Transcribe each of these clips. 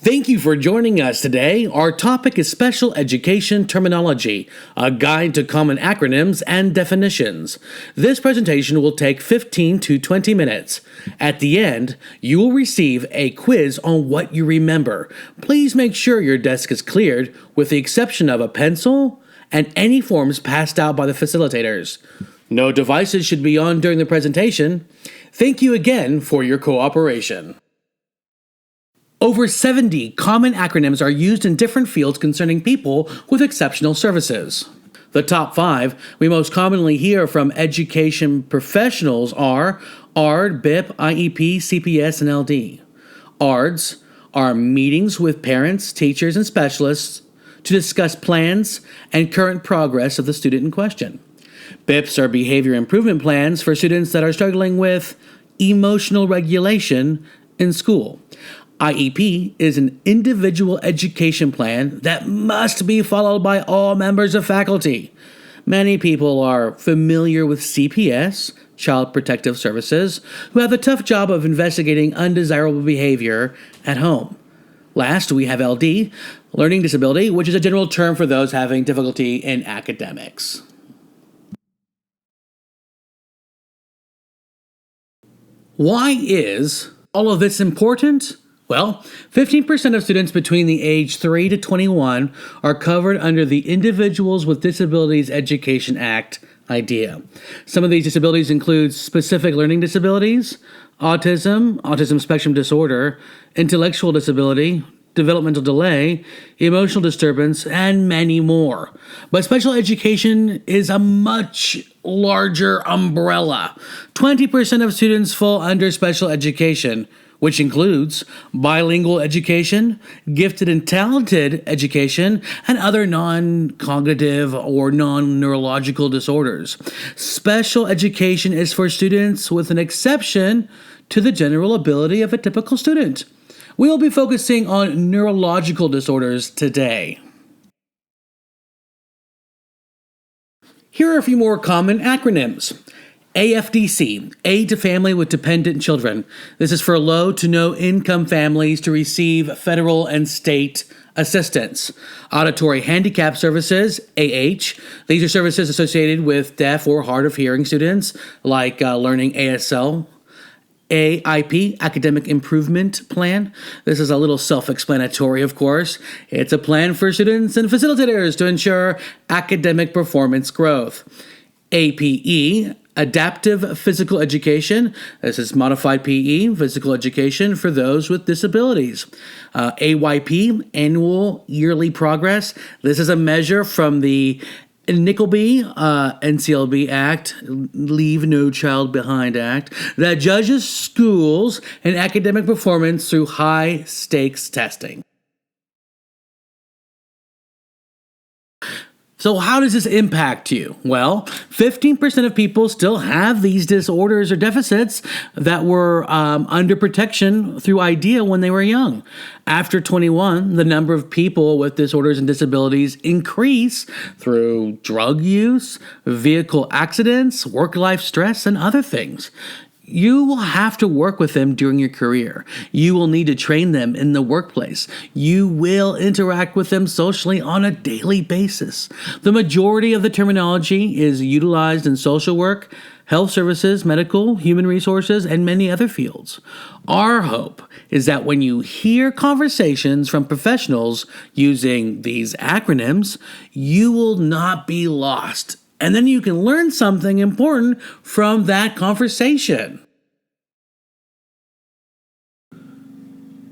Thank you for joining us today. Our topic is Special Education Terminology, a guide to common acronyms and definitions. This presentation will take 15 to 20 minutes. At the end, you will receive a quiz on what you remember. Please make sure your desk is cleared, with the exception of a pencil and any forms passed out by the facilitators. No devices should be on during the presentation. Thank you again for your cooperation. Over 70 common acronyms are used in different fields concerning people with exceptional services. The top 5 we most commonly hear from education professionals are ARD, BIP, IEP, CPS, and LD. ARDs are meetings with parents, teachers, and specialists to discuss plans and current progress of the student in question. BIPs are behavior improvement plans for students that are struggling with emotional regulation in school. IEP is an individual education plan that must be followed by all members of faculty. Many people are familiar with CPS, Child Protective Services, who have the tough job of investigating undesirable behavior at home. Last, we have LD, Learning Disability, which is a general term for those having difficulty in academics. Why is all of this important? Well, 15% of students between the age 3 to 21 are covered under the Individuals with Disabilities Education Act IDEA. Some of these disabilities include specific learning disabilities, autism spectrum disorder, intellectual disability, developmental delay, emotional disturbance, and many more. But special education is a much larger umbrella. 20% of students fall under special education, which includes bilingual education, gifted and talented education, and other non-cognitive or non-neurological disorders. Special education is for students with an exception to the general ability of a typical student. We will be focusing on neurological disorders today. Here are a few more common acronyms. AFDC, Aid to Family with Dependent Children. This is for low to no income families to receive federal and state assistance. Auditory Handicap Services, AH. These are services associated with deaf or hard of hearing students, like learning ASL. AIP, Academic Improvement Plan. This is a little self-explanatory, of course. It's a plan for students and facilitators to ensure academic performance growth. APE, Adaptive Physical Education. This is modified PE, physical education for those with disabilities. AYP, Annual Yearly Progress. This is a measure from the Nickleby, NCLB Act, Leave No Child Behind Act, that judges schools and academic performance through high-stakes testing. So how does this impact you? Well, 15% of people still have these disorders or deficits that were under protection through IDEA when they were young. After 21, the number of people with disorders and disabilities increase through drug use, vehicle accidents, work-life stress, and other things. You will have to work with them during your career. You will need to train them in the workplace. You will interact with them socially on a daily basis. The majority of the terminology is utilized in social work, health services, medical, human resources, and many other fields. Our hope is that when you hear conversations from professionals using these acronyms, you will not be lost. And then you can learn something important from that conversation.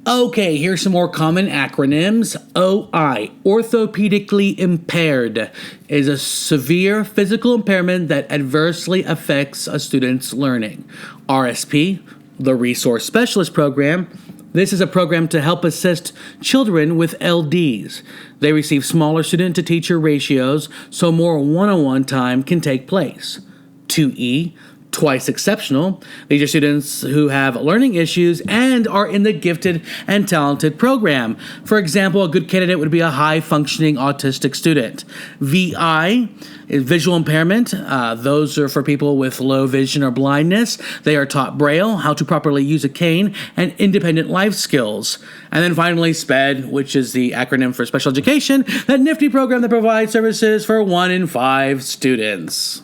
Okay, here's some more common acronyms. OI, orthopedically impaired, is a severe physical impairment that adversely affects a student's learning. RSP, the Resource Specialist Program. This is a program to help assist children with LDs. They receive smaller student-to-teacher ratios, so more one-on-one time can take place. 2E, twice exceptional. These are students who have learning issues and are in the gifted and talented program. For example, a good candidate would be a high-functioning autistic student. VI is visual impairment. Those are for people with low vision or blindness. They are taught Braille, how to properly use a cane, and independent life skills. And then finally, SPED, which is the acronym for special education, that nifty program that provides services for 1 in 5 students.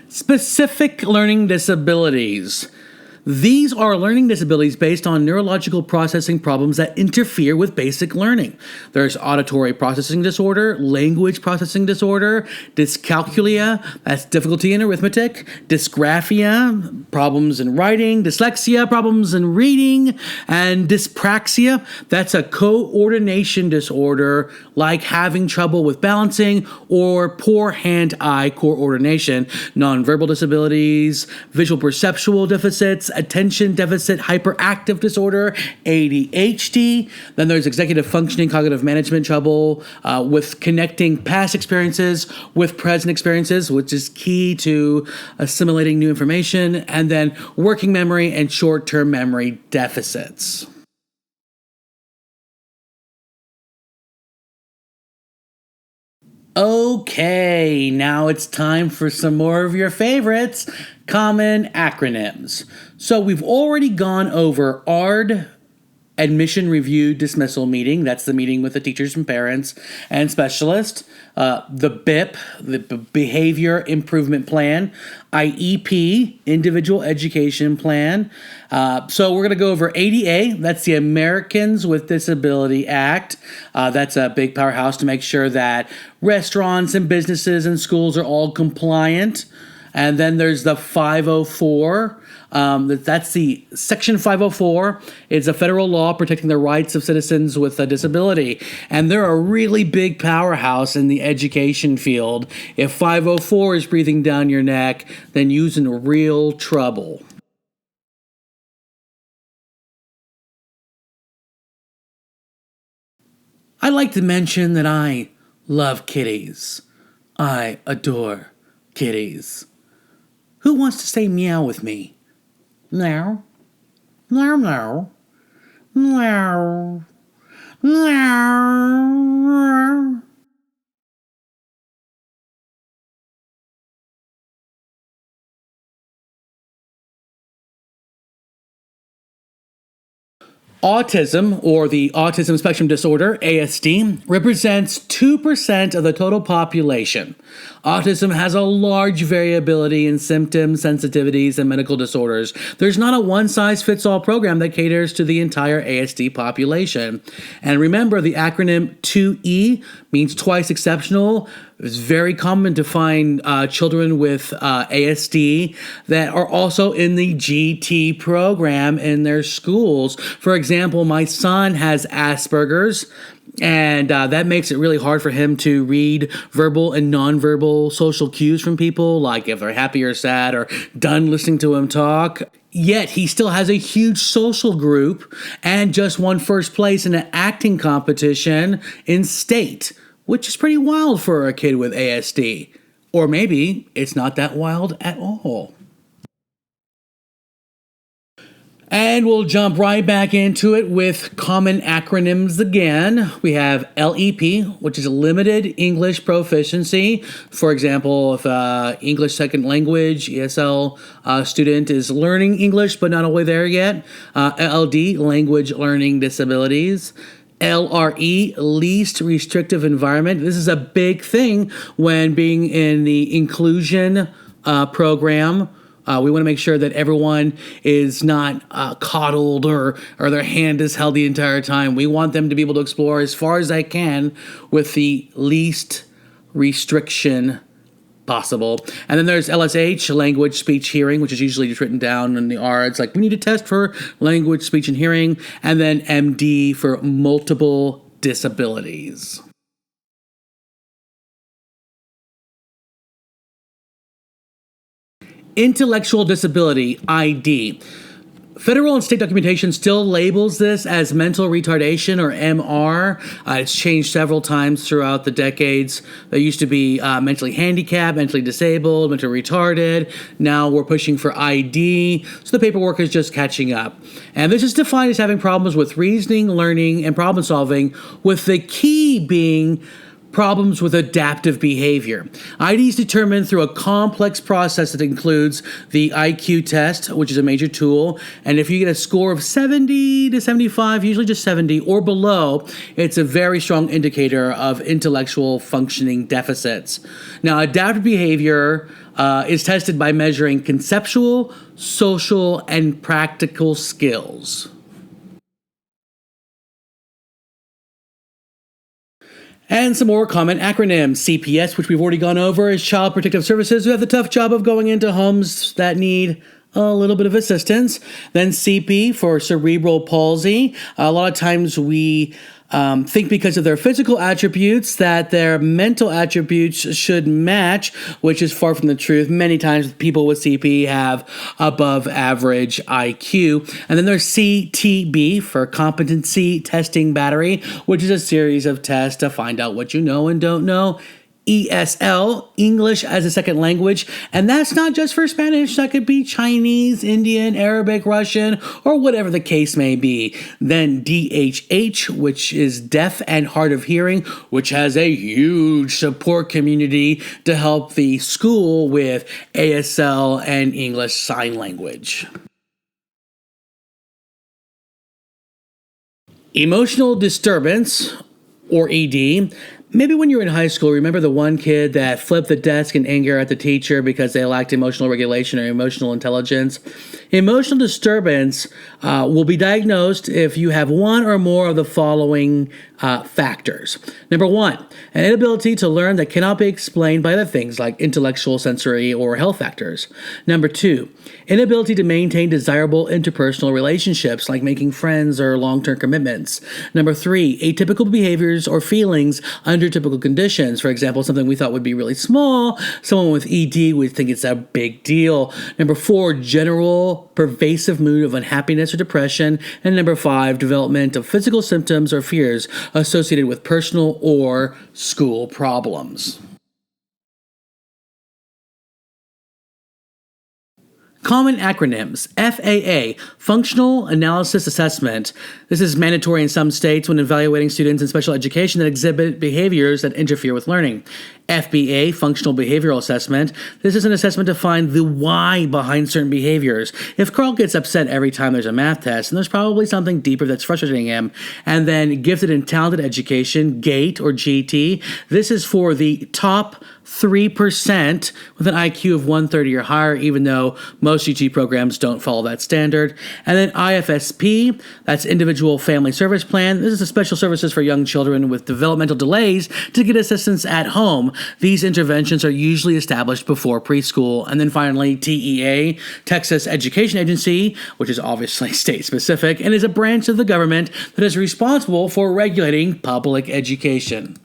Specific learning disabilities. These are learning disabilities based on neurological processing problems that interfere with basic learning. There's auditory processing disorder, language processing disorder, dyscalculia, that's difficulty in arithmetic, dysgraphia, problems in writing, dyslexia, problems in reading, and dyspraxia, that's a coordination disorder like having trouble with balancing or poor hand-eye coordination. Nonverbal disabilities, visual perceptual deficits, attention deficit hyperactive disorder, ADHD. Then there's executive functioning, cognitive management trouble with connecting past experiences with present experiences, which is key to assimilating new information. And then working memory and short-term memory deficits. Okay, now it's time for some more of your favorites, common acronyms. So we've already gone over ARD, Admission Review Dismissal Meeting. That's the meeting with the teachers and parents and specialists. The BIP, the Behavior Improvement Plan. IEP, Individual Education Plan. So we're going to go over ADA. That's the Americans with Disability Act. That's a big powerhouse to make sure that restaurants and businesses and schools are all compliant. And then there's the 504. That's the Section 504. It's a federal law protecting the rights of citizens with a disability. And they're a really big powerhouse in the education field. If 504 is breathing down your neck, then you're in real trouble. I'd like to mention that I love kitties. I adore kitties. Who wants to say meow with me? Meow, meow, meow, meow, meow. Autism, or the Autism Spectrum Disorder, ASD, represents 2% of the total population. Autism has a large variability in symptoms, sensitivities, and medical disorders. There's not a one-size-fits-all program that caters to the entire ASD population. And remember, the acronym 2E means twice exceptional. It's very common to find children with ASD that are also in the GT program in their schools. For example, my son has Asperger's, and that makes it really hard for him to read verbal and nonverbal social cues from people, like if they're happy or sad or done listening to him talk. Yet he still has a huge social group and just won first place in an acting competition in state, which is pretty wild for a kid with ASD. Or maybe it's not that wild at all. And we'll jump right back into it with common acronyms again. We have LEP, which is Limited English Proficiency. For example, if English Second Language, ESL student is learning English but not all the way there yet. LLD, Language Learning Disabilities. LRE, Least Restrictive Environment. This is a big thing when being in the inclusion program. We want to make sure that everyone is not coddled or their hand is held the entire time. We want them to be able to explore as far as they can with the least restriction possible. And then there's LSH, Language, Speech, Hearing, which is usually just written down in the R. It's like we need to test for language, speech, and hearing. And then MD for multiple disabilities. Intellectual disability, ID. Federal and state documentation still labels this as mental retardation or MR. It's changed several times throughout the decades. There used to be mentally handicapped, mentally disabled, mentally retarded. Now we're pushing for ID, so the paperwork is just catching up. And this is defined as having problems with reasoning, learning, and problem solving, with the key being problems with adaptive behavior. ID is determined through a complex process that includes the IQ test, which is a major tool, and if you get a score of 70 to 75, usually just 70 or below, it's a very strong indicator of intellectual functioning deficits. Now, adaptive behavior is tested by measuring conceptual, social, and practical skills. And some more common acronyms. CPS, which we've already gone over, is Child Protective Services, who have the tough job of going into homes that need a little bit of assistance. Then CP for cerebral palsy. A lot of times we think because of their physical attributes that their mental attributes should match, which is far from the truth. Many times people with CP have above average IQ. And then there's CTB for competency testing battery, which is a series of tests to find out what you know and don't know. ESL, English as a second language, and that's not just for Spanish. That could be Chinese, Indian, Arabic, Russian, or whatever the case may be. Then DHH, which is deaf and hard of hearing, which has a huge support community to help the school with ASL and English Sign Language. Emotional disturbance, or ED. Maybe when you were in high school, remember the one kid that flipped the desk in anger at the teacher because they lacked emotional regulation or emotional intelligence? Emotional disturbance will be diagnosed if you have one or more of the following factors. Number one, an inability to learn that cannot be explained by other things like intellectual, sensory, or health factors. Number two, inability to maintain desirable interpersonal relationships like making friends or long-term commitments. Number three, atypical behaviors or feelings under typical conditions. For example, something we thought would be really small, someone with ED would think it's a big deal. Number four, general pervasive mood of unhappiness or depression. And number five, development of physical symptoms or fears associated with personal or school problems. Common acronyms. FAA, Functional Analysis Assessment. This is mandatory in some states when evaluating students in special education that exhibit behaviors that interfere with learning. FBA, Functional Behavioral Assessment. This is an assessment to find the why behind certain behaviors. If Carl gets upset every time there's a math test, then there's probably something deeper that's frustrating him. And then Gifted and Talented Education, GATE or GT. This is for the top 3% with an IQ of 130 or higher, even though most GT programs don't follow that standard. And then IFSP, that's Individual Family Service Plan. This is a special services for young children with developmental delays to get assistance at home. These interventions are usually established before preschool. And then finally, TEA, Texas Education Agency, which is obviously state-specific and is a branch of the government that is responsible for regulating public education.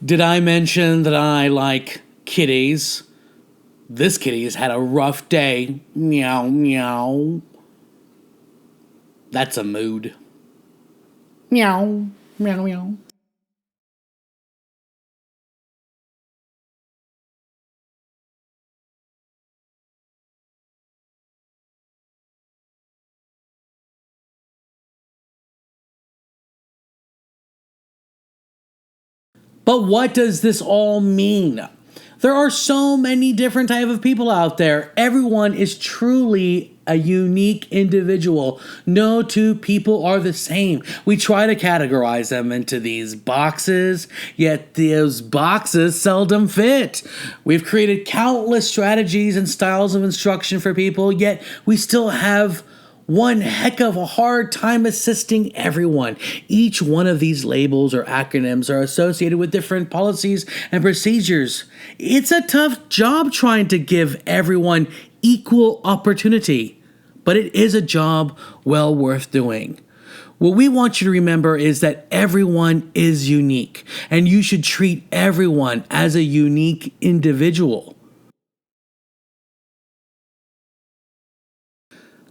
Did I mention that I like kitties? This kitty has had a rough day. Meow, meow. That's a mood. Meow, meow, meow. But what does this all mean? There are so many different types of people out there. Everyone is truly a unique individual. No two people are the same. We try to categorize them into these boxes, yet those boxes seldom fit. We've created countless strategies and styles of instruction for people, yet we still have one heck of a hard time assisting everyone. Each one of these labels or acronyms are associated with different policies and procedures. It's a tough job trying to give everyone equal opportunity, but it is a job well worth doing. What we want you to remember is that everyone is unique, and you should treat everyone as a unique individual.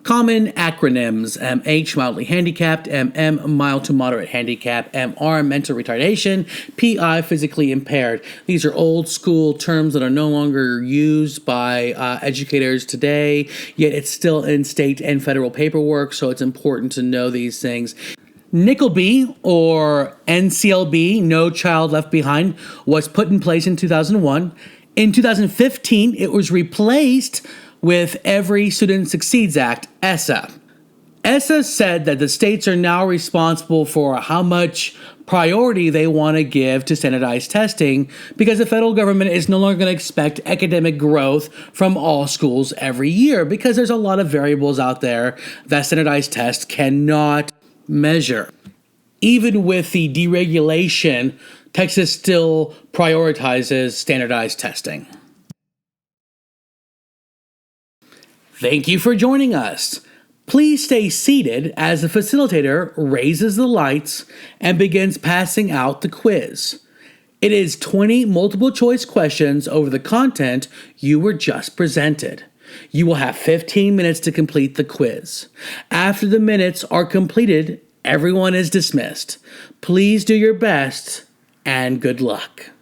Common acronyms: MH, mildly handicapped; MM, mild to moderate handicap; MR, mental retardation; PI, physically impaired. These are old school terms that are no longer used by educators today, yet it's still in state and federal paperwork, so it's important to know these things. NCLB, or NCLB, No Child Left Behind, was put in place in 2001. In 2015, it was replaced with Every Student Succeeds Act, ESSA. ESSA said that the states are now responsible for how much priority they want to give to standardized testing, because the federal government is no longer going to expect academic growth from all schools every year, because there's a lot of variables out there that standardized tests cannot measure. Even with the deregulation, Texas still prioritizes standardized testing. Thank you for joining us. Please stay seated as the facilitator raises the lights and begins passing out the quiz. It is 20 multiple choice questions over the content you were just presented. You will have 15 minutes to complete the quiz. After the minutes are completed, everyone is dismissed. Please do your best and good luck.